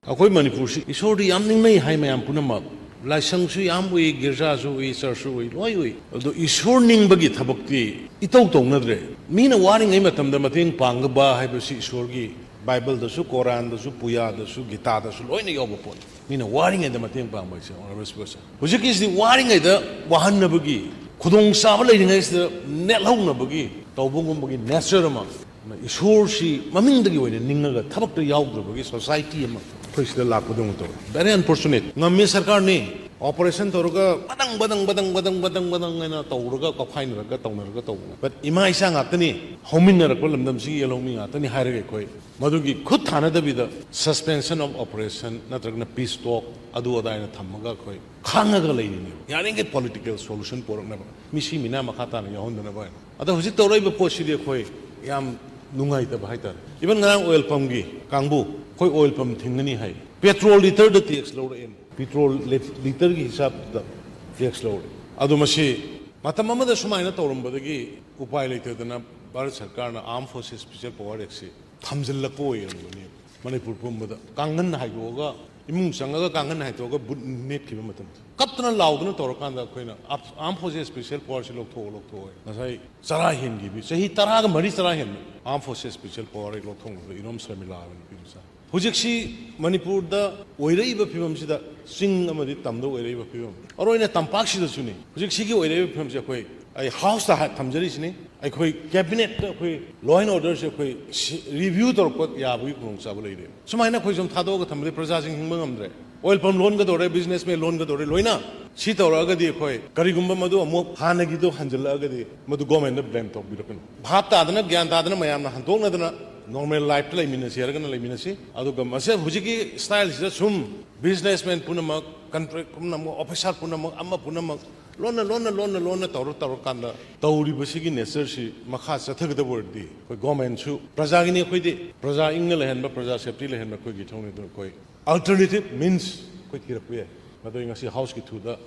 ꯑꯩꯈꯣꯏ ꯃꯅꯤꯄꯨꯔꯁꯤ ꯏꯁꯣꯔꯗꯤ ꯌꯥꯝ ꯅꯤꯡꯅꯩ ꯍꯥꯏ ꯃꯌꯥꯝ ꯄꯨꯝꯅꯃꯛ ꯂꯥꯏꯁꯪꯁꯨ ꯌꯥꯝ ꯎꯏ ꯒꯤꯔꯖꯥꯁꯨ ꯎꯏ ꯆꯔꯆꯁꯨ ꯎꯏ ꯂꯣꯏ ꯎꯏ ꯑꯗꯣ ꯏꯁꯣꯔ ꯅꯤꯡꯕꯒꯤ ꯊꯕꯛꯇꯤ ꯏꯇꯧ ꯇꯧꯅꯗ꯭ꯔꯦ ꯃꯤꯅ ꯋꯥꯔꯤꯉꯩ ꯃꯇꯝꯗ ꯃꯇꯦꯡ ꯄꯥꯡꯒꯕ ꯍꯥꯏꯕꯁꯤ ꯏꯁꯣꯔꯒꯤ ꯕꯥꯏꯕꯜꯗꯁꯨ ꯀꯣꯔꯥꯟꯗꯁꯨ ꯄꯨꯌꯥꯗꯁꯨ ꯒꯤꯇꯥꯗꯁꯨ ꯂꯣꯏꯅ ꯌꯥꯎꯕ ꯄꯣꯠꯅꯤ ꯃꯤꯅ ꯋꯥꯔꯤꯉꯩꯗ ꯃꯇꯦꯡ ꯄꯥꯡꯕ ꯍꯥꯏꯁꯦ ꯑꯣꯅꯔꯕꯜ ꯍꯧꯖꯤꯛꯀꯤꯁꯤꯗꯤ ꯋꯥꯔꯤꯉꯩꯗ ꯋꯥꯍꯟꯅꯕꯒꯤ ꯈꯨꯗꯣꯡꯆꯥꯕ ꯂꯩꯔꯤꯉꯩꯁꯤꯗ ꯅꯦꯠꯍꯧꯅꯕꯒꯤ ꯇꯧꯕꯒꯨꯝꯕꯒꯤ ꯅꯦꯆꯔ ꯑꯃ ꯏꯁꯣꯔꯁꯤ ꯃꯃꯤꯡꯗꯒꯤ ꯑꯣꯏꯅ ꯅꯤꯡꯉꯒ ꯊꯕꯛꯇ ꯌꯥꯎꯗ꯭ꯔꯕꯒꯤ ꯁꯣꯁꯥꯏꯇꯤ ꯑꯃ ꯑꯩꯈꯣꯏ ꯁꯤꯗ ꯂꯥꯛꯄꯗꯧꯅ ꯇꯧꯋꯤ ꯚꯦꯔꯤ ꯑꯟꯐꯣꯔꯆꯨꯅꯦꯠ ꯉꯝꯃꯤ ꯁꯔꯀꯥꯔꯅꯤ ꯑꯣꯄꯔꯦꯁꯟ ꯇꯧꯔꯒ ꯕꯗꯪ ꯍꯥꯏꯅ ꯇꯧꯔꯒ ꯀꯧꯈꯥꯏꯅꯔꯒ ꯇꯧꯅꯔꯒ ꯇꯧꯕꯅꯤ ꯕꯠ ꯏꯃꯥ ꯏꯆꯥ ꯉꯥꯛꯇꯅꯤ ꯍꯧꯃꯤꯟꯅꯔꯛꯄ ꯂꯝꯗꯝꯁꯤꯒꯤ ꯌꯦꯜꯍꯧꯃꯤ ꯉꯥꯛꯇꯅꯤ ꯍꯥꯏꯔꯒ ꯑꯩꯈꯣꯏ ꯃꯗꯨꯒꯤ ꯈꯨꯠ ꯊꯥꯅꯗꯕꯤꯗ ꯁꯁꯄꯦꯟꯁꯟ ꯑꯣꯐ ꯑꯣꯄꯔꯦꯁꯟ ꯅꯠꯇ꯭ꯔꯒꯅ ꯄꯤꯁ ꯇꯣꯛ ꯑꯗꯨ ꯑꯗꯥꯏꯅ ꯊꯝꯃꯒ ꯑꯩꯈꯣꯏ ꯈꯥꯡꯉꯒ ꯂꯩꯔꯤꯅꯦꯕ ꯌꯥꯔꯤꯉꯩ ꯄꯣꯂꯤꯇꯤꯀꯦꯜ ꯁꯣꯂꯨꯁꯟ ꯄꯣꯔꯛꯅꯕ ꯃꯤꯁꯤ ꯃꯤꯅꯥ ꯃꯈꯥ ꯇꯥꯅ ꯌꯥꯎꯍꯟꯗꯅꯕ ꯍꯥꯏꯅ ꯑꯗꯣ ꯍꯧꯖꯤꯛ ꯇꯧꯔꯛꯏꯕ ꯄꯣꯠꯁꯤꯗꯤ ꯑꯩꯈꯣꯏ ꯌꯥꯝ ꯅꯨꯡꯉꯥꯏꯇꯕ ꯍꯥꯏꯇꯥꯔꯦ ꯏꯚꯟ ꯉꯔꯥꯡ ꯑꯣꯏꯜ ꯄꯝꯒꯤ ꯀꯥꯡꯕꯨ ꯑꯩꯈꯣꯏ ꯑꯣꯏꯜ ꯄꯝ ꯊꯤꯡꯒꯅꯤ ꯍꯥꯏ ꯄꯦꯇ꯭ꯔꯣꯜ ꯂꯤꯇꯔꯗ ꯇꯦꯛꯁ ꯂꯧꯔꯛꯑꯦꯅ ꯄꯦꯇ꯭ꯔꯣꯜ ꯂꯤꯇꯔꯒꯤ ꯍꯤꯁꯥꯕꯗ ꯇꯦꯛꯁ ꯂꯧꯔꯛꯑꯦ ꯑꯗꯣ ꯃꯁꯤ ꯃꯇꯝ ꯑꯃꯗ ꯁꯨꯃꯥꯏꯅ ꯇꯧꯔꯝꯕꯗꯒꯤ ꯎꯄꯥꯏ ꯂꯩꯇꯗꯅ ꯚꯥꯔꯠ ꯁꯔꯀꯥꯔꯅ ꯑꯥꯔꯝ ꯐꯣꯔꯁꯦꯁ ꯁ꯭ꯄꯦꯁꯤꯌꯦꯜ ꯄꯋꯥꯔ ꯑꯦꯛꯁꯤ ꯊꯝꯖꯤꯜꯂꯛꯄ ꯑꯣꯏꯔꯝꯒꯅꯤ ꯃꯅꯤꯄꯨꯔ ꯄꯨꯝꯕꯗ ꯀꯥꯡꯒꯟ ꯍꯥꯏꯗꯣꯛꯑꯒ ꯏꯃꯨꯡ ꯆꯪꯉꯒ ꯀꯥꯡꯒꯟ ꯍꯥꯏꯗꯣꯛꯑꯒ ꯕꯨꯠ ꯅꯦꯠꯈꯤꯕ ꯃꯇꯝꯗ ꯀꯞꯇꯅ ꯂꯥꯎꯗꯅ ꯇꯧꯔꯀꯥꯟꯗ ꯑꯩꯈꯣꯏꯅ ꯑꯥꯔꯝ ꯐꯣꯔꯁꯦꯁ ꯁ꯭ꯄꯦꯁꯤꯌꯦꯜ ꯄꯋꯥꯔꯁꯤ ꯂꯧꯊꯣꯛꯑꯣ ꯉꯁꯥꯏ ꯆꯔꯥ ꯍꯦꯟꯈꯤꯕꯤ ꯆꯍꯤ 10 ꯆꯔꯥ ꯍꯦꯟꯕ ꯑꯥꯔꯝ ꯐꯣꯔꯁꯦꯁ ꯁ꯭ꯄꯦꯁꯤꯌꯦꯜ ꯄꯋꯥꯔ ꯂꯧꯊꯣꯛꯅꯕꯗ ꯏꯔꯣꯝ ꯁꯔꯃꯤꯂꯥ ꯍꯥꯏꯕ ꯅꯨꯄꯤ ꯃꯆꯥ ꯍꯧꯖꯤꯛꯁꯤ ꯃꯅꯤꯄꯨꯔꯗ ꯑꯣꯏꯔꯛꯏꯕ ꯐꯤꯕꯝꯁꯤꯗ ꯆꯤꯡ ꯑꯃꯗꯤ ꯇꯝꯗ ꯑꯣꯏꯔꯛꯏꯕ ꯐꯤꯕꯝ ꯑꯔꯣꯏꯅ ꯇꯝꯄꯥꯛꯁꯤꯗꯁꯨꯅꯤ ꯍꯧꯖꯤꯛ ꯁꯤꯒꯤ ꯑꯣꯏꯔꯛꯏꯕ ꯐꯤꯕꯝꯁꯦ ꯑꯩ ꯍꯥꯎꯁꯇ ꯊꯝꯖꯔꯤꯁꯤꯅꯤ ꯑꯩꯈꯣꯏ ꯀꯦꯕꯤꯅꯦꯠꯇ ꯑꯩꯈꯣꯏ ꯂꯣ ꯑꯦꯟ ꯑꯣꯔꯗꯔꯁꯦ ꯑꯩꯈꯣꯏ ꯔꯤꯚ꯭ꯌꯨ ꯇꯧꯔꯛꯄ ꯌꯥꯕꯒꯤ ꯈꯨꯗꯣꯡꯆꯥꯕ ꯂꯩꯔꯦ ꯁꯨꯃꯥꯏꯅ ꯑꯩꯈꯣꯏ ꯁꯨꯝ ꯊꯥꯗꯣꯛꯑꯒ ꯊꯝꯕꯗꯤ ꯄ꯭ꯔꯖꯥꯁꯤꯡ ꯍꯤꯡꯕ ꯉꯝꯗ꯭ꯔꯦ ꯑꯣꯏꯜ ꯄꯝ ꯂꯣꯟꯒꯗꯧꯔꯦ ꯕꯤꯖꯤꯅꯦꯁꯃꯦꯟ ꯂꯣꯟꯒꯗꯧꯔꯦ ꯂꯣꯏꯅ ꯁꯤ ꯇꯧꯔꯛꯑꯒꯗꯤ ꯑꯩꯈꯣꯏ ꯀꯔꯤꯒꯨꯝꯕ ꯃꯗꯨ ꯑꯃꯨꯛ ꯍꯥꯟꯅꯒꯤꯗꯣ ꯍꯟꯖꯤꯜꯂꯛꯑꯒꯗꯤ ꯃꯗꯨ ꯒꯣꯔꯃꯦꯟꯗ ꯕ꯭ꯂꯦꯝ ꯇꯧꯕꯤꯔꯛꯀꯅꯤ ꯚꯥꯞ ꯇꯥꯗꯅ ꯒ꯭ꯌꯥꯟ ꯇꯥꯗꯅ ꯃꯌꯥꯝꯅ ꯍꯟꯗꯣꯛꯅꯗꯅ ꯅꯣꯔꯃꯦꯜ ꯂꯥꯏꯐꯇ ꯂꯩꯃꯤꯟꯅꯁꯤ ꯍꯥꯏꯔꯒꯅ ꯂꯩꯃꯤꯟꯅꯁꯤ ꯑꯗꯨꯒ ꯃꯁꯤ ꯍꯧꯖꯤꯛꯀꯤ ꯁ꯭ꯇꯥꯏꯜꯁꯤꯗ ꯁꯨꯝ ꯕꯤꯖꯤꯅꯦꯁꯃꯦꯟ ꯄꯨꯝꯅꯃꯛ ꯀꯟꯇ꯭ꯔꯦꯛ ꯄꯨꯝꯅꯃꯛ ꯑꯣꯐꯤꯁꯥꯔ ꯄꯨꯝꯅꯃꯛ ꯑꯃ ꯄꯨꯝꯅꯃꯛ ꯂꯣꯟꯅ ꯇꯧꯔꯀꯥꯟꯗ ꯇꯧꯔꯤꯕꯁꯤꯒꯤ ꯅꯦꯆꯔꯁꯤ ꯃꯈꯥ ꯆꯠꯊꯒꯗꯕ ꯑꯣꯏꯔꯗꯤ ꯑꯩꯈꯣꯏ ꯒꯣꯔꯃꯦꯟꯁꯨ ꯄ꯭ꯔꯖꯥꯒꯤꯅꯤ ꯑꯩꯈꯣꯏꯗꯤ ꯄ꯭ꯔꯖꯥ ꯏꯪꯅ ꯂꯩꯍꯟꯕ ꯄ꯭ꯔꯖꯥ ꯁꯦꯐꯇꯤ ꯂꯩꯍꯟꯕ ꯑꯩꯈꯣꯏꯒꯤ ꯊꯧꯅꯤ ꯑꯗꯨꯅ ꯑꯩꯈꯣꯏ ꯑꯜꯇꯔꯅꯦꯇꯤꯞ ꯃꯤꯟꯁ ꯑꯩꯈꯣꯏ ꯊꯤꯔꯛꯄ ꯌꯥꯏ ꯃꯗꯨ ꯉꯁꯤ ꯍꯥꯎꯁꯀꯤ ꯊ꯭ꯔꯨꯗ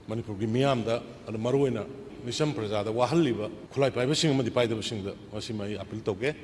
ꯃꯅꯤꯄꯨꯔꯒꯤ ꯃꯤꯌꯥꯝꯗ ꯑꯗꯨ ꯃꯔꯨꯑꯣꯏꯅ ꯃꯤꯆꯝ ꯄ꯭ꯔꯖꯥꯗ ꯋꯥꯍꯜꯂꯤꯕ ꯈꯨꯠꯂꯥꯏ ꯄꯥꯏꯕꯁꯤꯡ ꯑꯃꯗꯤ ꯄꯥꯏꯗꯕꯁꯤꯡꯗ ꯃꯁꯤꯃ ꯑꯩ ꯑꯄꯤꯜ ꯇꯧꯒꯦ